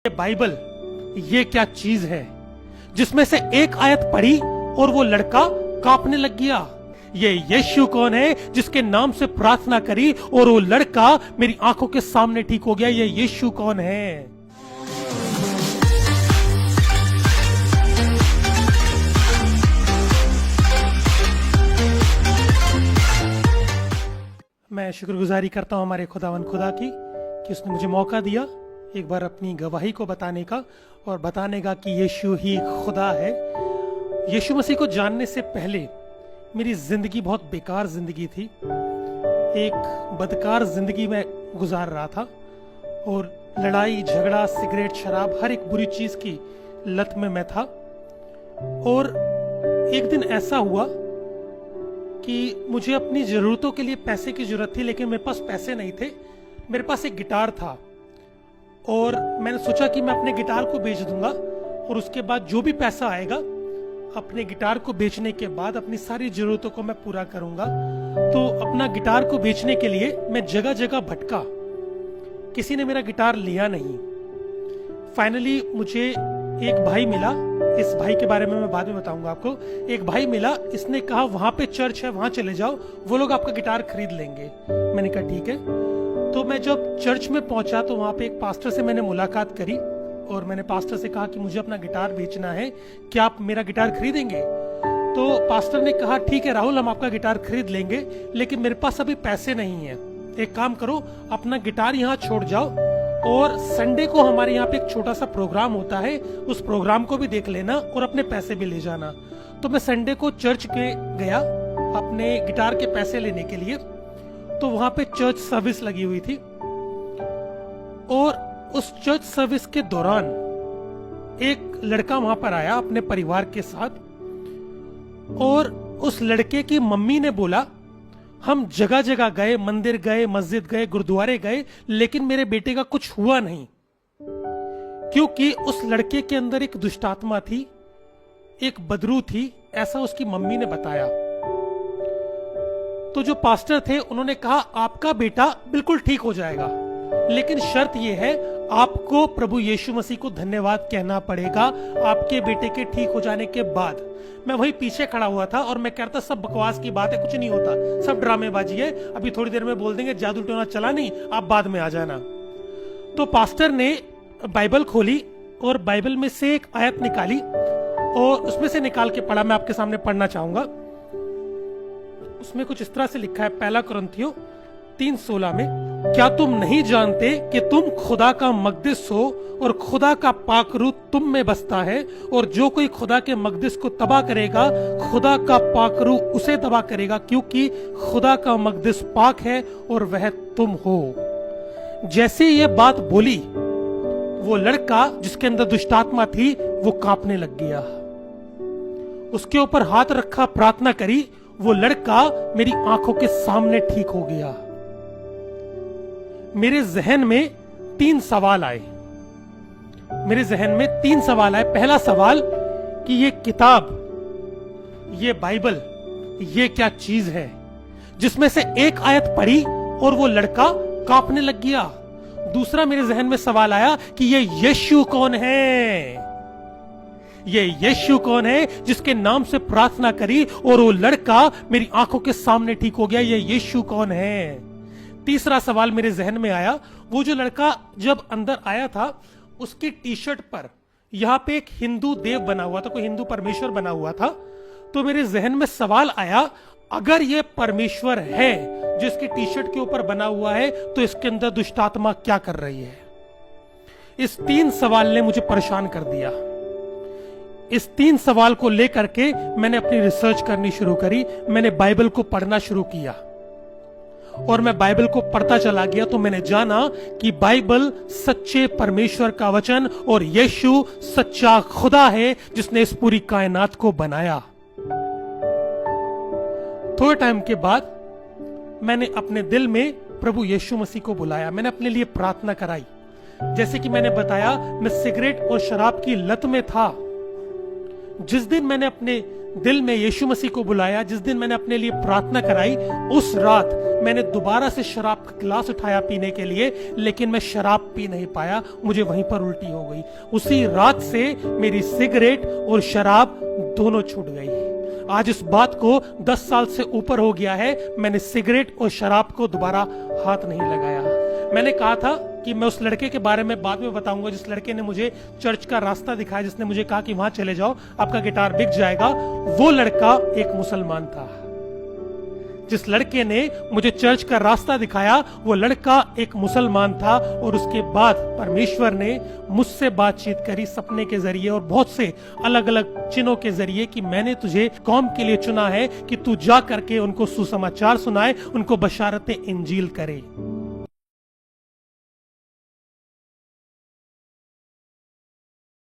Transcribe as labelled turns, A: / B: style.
A: Bible ये क्या चीज है जिसमें से एक आयत पढ़ी और वो लड़का कांपने लग गया। ये यीशु कौन है जिसके नाम से प्रार्थना करी और वो लड़का मेरी आंखों के सामने ठीक हो गया। ये यीशु कौन है? मैं शुक्रगुजारी करता हूं हमारे खुदावंद खुदा की कि उसने मुझे मौका दिया एक बार अपनी गवाही को बताने का और बताने का कि यीशु ही खुदा है। यीशु मसीह को जानने से पहले मेरी जिंदगी बहुत बेकार जिंदगी थी। एक बदकार जिंदगी में गुजार रहा था और लड़ाई झगड़ा सिगरेट शराब हर एक बुरी चीज की लत में मैं था। और एक दिन ऐसा हुआ कि मुझे अपनी जरूरतों के लिए पैसे की जरूरत थी, लेकिन मेरे पास पैसे नहीं थे। मेरे पास एक गिटार था और मैंने सोचा कि मैं अपने गिटार को बेच दूंगा और उसके बाद जो भी पैसा आएगा अपने गिटार को बेचने के बाद अपनी सारी जरूरतों को मैं पूरा करूंगा। तो अपना गिटार को बेचने के लिए मैं जगह जगह भटका, किसी ने मेरा गिटार लिया नहीं। फाइनली मुझे एक भाई मिला, इस भाई के बारे में मैं बाद में बताऊंगा आपको। एक भाई मिला, इसने कहा वहां पे चर्च है, वहां चले जाओ, वो लोग आपका गिटार खरीद लेंगे। मैंने कहा ठीक है। तो मैं जब चर्च में पहुंचा तो वहां पे एक पास्टर से मैंने मुलाकात करी और मैंने पास्टर से कहा कि मुझे अपना गिटार बेचना है, क्या आप मेरा गिटार खरीदेंगे? तो पास्टर ने कहा ठीक है राहुल, हम आपका गिटार खरीद लेंगे, लेकिन मेरे पास अभी पैसे नहीं है। एक काम करो, अपना गिटार यहाँ छोड़ जाओ और संडे को हमारे यहाँ पे एक छोटा सा प्रोग्राम होता है, उस प्रोग्राम को भी देख लेना और अपने पैसे भी ले जाना। तो मैं संडे को चर्च के गया अपने गिटार के पैसे लेने के लिए। तो वहां पे चर्च सर्विस लगी हुई थी और उस चर्च सर्विस के दौरान एक लड़का वहां पर आया अपने परिवार के साथ और उस लड़के की मम्मी ने बोला हम जगह जगह गए, मंदिर गए, मस्जिद गए, गुरुद्वारे गए, लेकिन मेरे बेटे का कुछ हुआ नहीं, क्योंकि उस लड़के के अंदर एक दुष्टात्मा थी, एक बदरू थी, ऐसा उसकी मम्मी ने बताया। तो जो पास्टर थे उन्होंने कहा आपका बेटा बिल्कुल ठीक हो जाएगा, लेकिन शर्त यह है आपको प्रभु यीशु मसीह को धन्यवाद कहना पड़ेगा आपके बेटे के ठीक हो जाने के बाद। मैं वही पीछे खड़ा हुआ था और मैं कहता सब बकवास की बात है, कुछ नहीं होता, सब ड्रामेबाजी है, अभी थोड़ी देर में बोल देंगे जादू टोना चला नहीं, आप बाद में आ जाना। तो पास्टर ने बाइबल खोली और बाइबल में से एक आयत निकाली और उसमें से निकाल के पढ़ा। मैं आपके सामने पढ़ना चाहूंगा। उसमें कुछ इस तरह से लिखा है, पहला कुरिन्थियों 3:16 में, क्या तुम नहीं जानते कि तुम खुदा का मकदस हो और खुदा का पाक रूह तुम में बसता है, और जो कोई खुदा के मकदस को तबाह करेगा खुदा का पाक रूह उसे तबाह करेगा, क्योंकि खुदा का मकदस पाक है और वह तुम हो। जैसे ये बात बोली वो लड़का जिसके अंदर दुष्टात्मा थी वो कांपने लग गया। उसके ऊपर हाथ रखा, प्रार्थना करी, वो लड़का मेरी आंखों के सामने ठीक हो गया। मेरे जहन में 3 सवाल आए। पहला सवाल कि ये किताब, ये बाइबल, ये क्या चीज है जिसमें से एक आयत पढ़ी और वो लड़का कांपने लग गया। दूसरा मेरे जहन में सवाल आया कि ये यीशु कौन है? ये यीशु कौन है जिसके नाम से प्रार्थना करी और वो लड़का मेरी आंखों के सामने ठीक हो गया? ये यीशु कौन है? तीसरा सवाल मेरे जहन में आया, वो जो लड़का जब अंदर आया था उसकी टी शर्ट पर यहाँ पे एक हिंदू देव बना हुआ था, कोई हिंदू परमेश्वर बना हुआ था। तो मेरे जहन में सवाल आया, अगर ये परमेश्वर है जो इसकी टी शर्ट के ऊपर बना हुआ है तो इसके अंदर दुष्टात्मा क्या कर रही है? इस 3 सवाल ने मुझे परेशान कर दिया। इस 3 सवाल को लेकर के मैंने अपनी रिसर्च करनी शुरू करी। मैंने बाइबल को पढ़ना शुरू किया और मैं बाइबल को पढ़ता चला गया तो मैंने जाना कि बाइबल सच्चे परमेश्वर का वचन और यीशु सच्चा खुदा है जिसने इस पूरी कायनात को बनाया। थोड़े टाइम के बाद मैंने अपने दिल में प्रभु यीशु मसीह को बुलाया। मैंने अपने लिए प्रार्थना कराई। जैसे कि मैंने बताया, मैं सिगरेट और शराब की लत में था। जिस दिन मैंने अपने दिल में यीशु मसीह को बुलाया, जिस दिन मैंने अपने लिए प्रार्थना कराई, उस रात मैंने दोबारा से शराब का गिलास उठाया पीने के लिए, लेकिन मैं शराब पी नहीं पाया, मुझे वहीं पर उल्टी हो गई। उसी रात से मेरी सिगरेट और शराब दोनों छूट गई। आज इस बात को 10 साल से ऊपर हो गया है, मैंने सिगरेट और शराब को दोबारा हाथ नहीं लगाया। मैंने कहा था कि मैं उस लड़के के बारे में बाद में बताऊंगा, जिस लड़के ने मुझे चर्च का रास्ता दिखाया, जिसने मुझे कहा कि वहां चले जाओ, आपका गिटार बिक जाएगा। वो लड़का एक मुसलमान था। जिस लड़के ने मुझे चर्च का रास्ता दिखाया, वो लड़का एक मुसलमान था। और उसके बाद परमेश्वर ने मुझसे बातचीत करी सपने के जरिए और बहुत से अलग अलग चिन्हों के जरिए कि मैंने तुझे कौम के लिए चुना है कि तू जा करके उनको सुसमाचार सुनाए, उनको बशारत इंजील करे।